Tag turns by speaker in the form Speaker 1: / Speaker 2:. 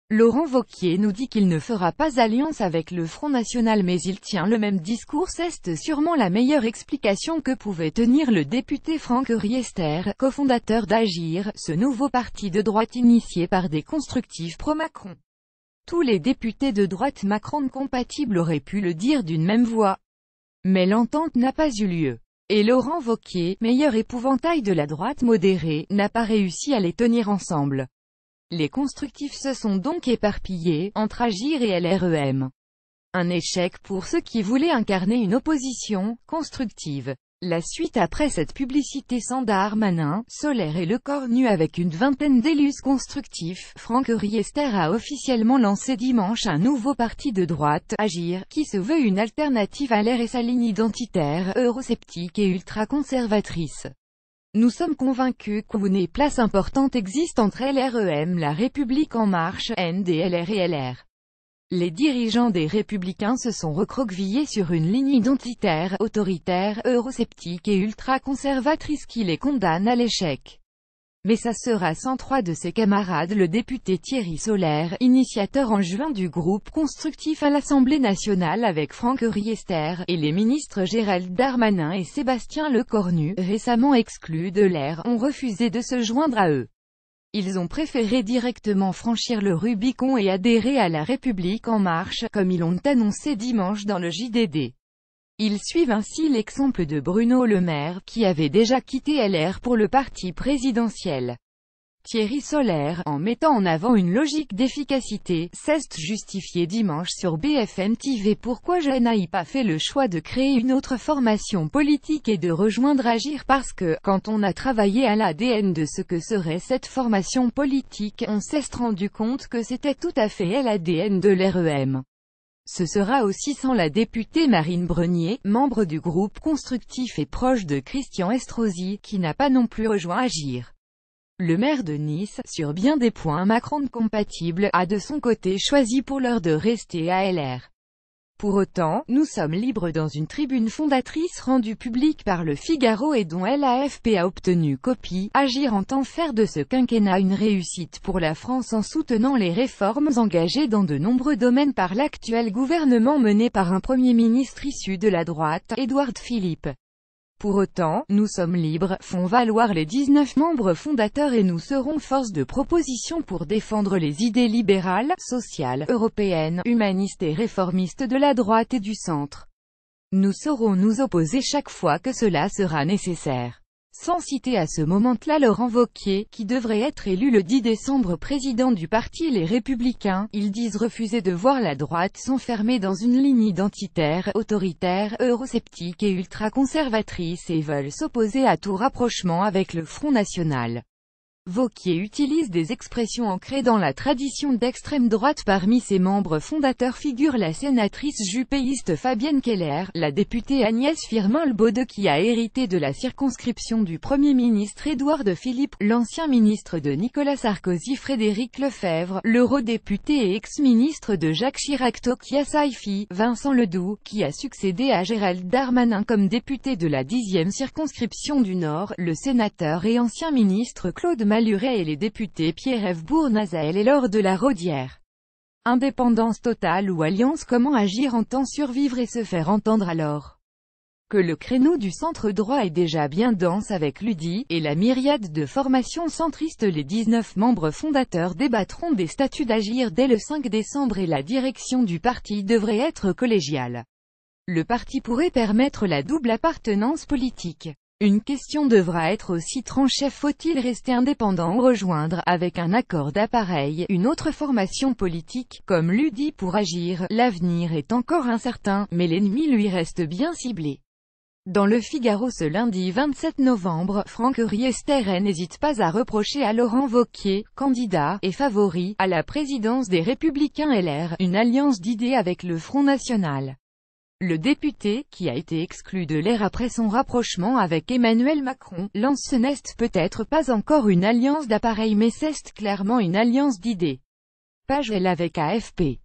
Speaker 1: Laurent Wauquiez nous dit qu'il ne fera pas alliance avec le Front National mais il tient le même discours. C'est sûrement la meilleure explication que pouvait tenir le député Franck Riester, cofondateur d'Agir, ce nouveau parti de droite initié par des constructifs pro-Macron. Tous les députés de droite Macron compatibles auraient pu le dire d'une même voix. Mais l'entente n'a pas eu lieu. Et Laurent Wauquiez, meilleur épouvantail de la droite modérée, n'a pas réussi à les tenir ensemble. Les constructifs se sont donc éparpillés, entre Agir et LREM. Un échec pour ceux qui voulaient incarner une opposition constructive. La suite après cette publicité sans Darmanin, Solaire et Lecornu avec une vingtaine d'élus constructifs, Franck Riester a officiellement lancé dimanche un nouveau parti de droite, Agir, qui se veut une alternative à LR et sa ligne identitaire, eurosceptique et ultra-conservatrice. Nous sommes convaincus qu'une place importante existe entre LREM, La République En Marche, NDLR et LR. Les dirigeants des Républicains se sont recroquevillés sur une ligne identitaire, autoritaire, eurosceptique et ultra-conservatrice qui les condamne à l'échec. Mais ça sera sans trois de ses camarades, le député Thierry Solaire, initiateur en juin du groupe constructif à l'Assemblée nationale avec Franck Riester, et les ministres Gérald Darmanin et Sébastien Lecornu, récemment exclus de LR, ont refusé de se joindre à eux. Ils ont préféré directement franchir le Rubicon et adhérer à La République En Marche, comme ils l'ont annoncé dimanche dans le JDD. Ils suivent ainsi l'exemple de Bruno Le Maire, qui avait déjà quitté LR pour le parti présidentiel. Thierry Solaire, en mettant en avant une logique d'efficacité, s'est justifié dimanche sur BFM TV pourquoi je n'ai pas fait le choix de créer une autre formation politique et de rejoindre Agir parce que, quand on a travaillé à l'ADN de ce que serait cette formation politique, on s'est rendu compte que c'était tout à fait l'ADN de l'REM. Ce sera aussi sans la députée Marine Brenier, membre du groupe constructif et proche de Christian Estrosi, qui n'a pas non plus rejoint Agir. Le maire de Nice, sur bien des points Macron compatibles, a de son côté choisi pour l'heure de rester à LR. Pour autant, nous sommes libres dans une tribune fondatrice rendue publique par Le Figaro et dont l'AFP a obtenu copie. Agir entend faire de ce quinquennat une réussite pour la France en soutenant les réformes engagées dans de nombreux domaines par l'actuel gouvernement mené par un Premier ministre issu de la droite, Édouard Philippe. Pour autant, nous sommes libres, font valoir les 19 membres fondateurs et nous serons force de proposition pour défendre les idées libérales, sociales, européennes, humanistes et réformistes de la droite et du centre. Nous saurons nous opposer chaque fois que cela sera nécessaire. Sans citer à ce moment-là Laurent Wauquiez, qui devrait être élu le 10 décembre président du parti Les Républicains, ils disent refuser de voir la droite s'enfermer dans une ligne identitaire, autoritaire, eurosceptique et ultra-conservatrice et veulent s'opposer à tout rapprochement avec le Front National. Wauquiez utilise des expressions ancrées dans la tradition d'extrême droite. Parmi ses membres fondateurs figure la sénatrice jupéiste Fabienne Keller, la députée Agnès Firmin-Lebaudot qui a hérité de la circonscription du Premier ministre Édouard Philippe, l'ancien ministre de Nicolas Sarkozy Frédéric Lefebvre, l'eurodéputé et ex-ministre de Jacques Chirac Tokia Saifi, Vincent Ledoux, qui a succédé à Gérald Darmanin comme député de la 10e circonscription du Nord, le sénateur et ancien ministre Claude Maluret et les députés Pierre-Yves Bournazel et Laure de la Raudière. Indépendance totale ou alliance? Comment Agir entend survivre et se faire entendre alors que le créneau du centre droit est déjà bien dense avec l'UDI, et la myriade de formations centristes? Les 19 membres fondateurs débattront des statuts d'Agir dès le 5 décembre et la direction du parti devrait être collégiale. Le parti pourrait permettre la double appartenance politique. Une question devra être aussi tranchée: faut-il rester indépendant ou rejoindre, avec un accord d'appareil, une autre formation politique, comme l'UDI pour Agir? L'avenir est encore incertain, mais l'ennemi lui reste bien ciblé. Dans Le Figaro ce lundi 27 novembre, Franck Riester n'hésite pas à reprocher à Laurent Wauquiez, candidat, et favori, à la présidence des Républicains LR, une alliance d'idées avec le Front National. Le député, qui a été exclu de LR après son rapprochement avec Emmanuel Macron, lance ce n'est peut-être pas encore une alliance d'appareil mais c'est clairement une alliance d'idées. Page L avec AFP.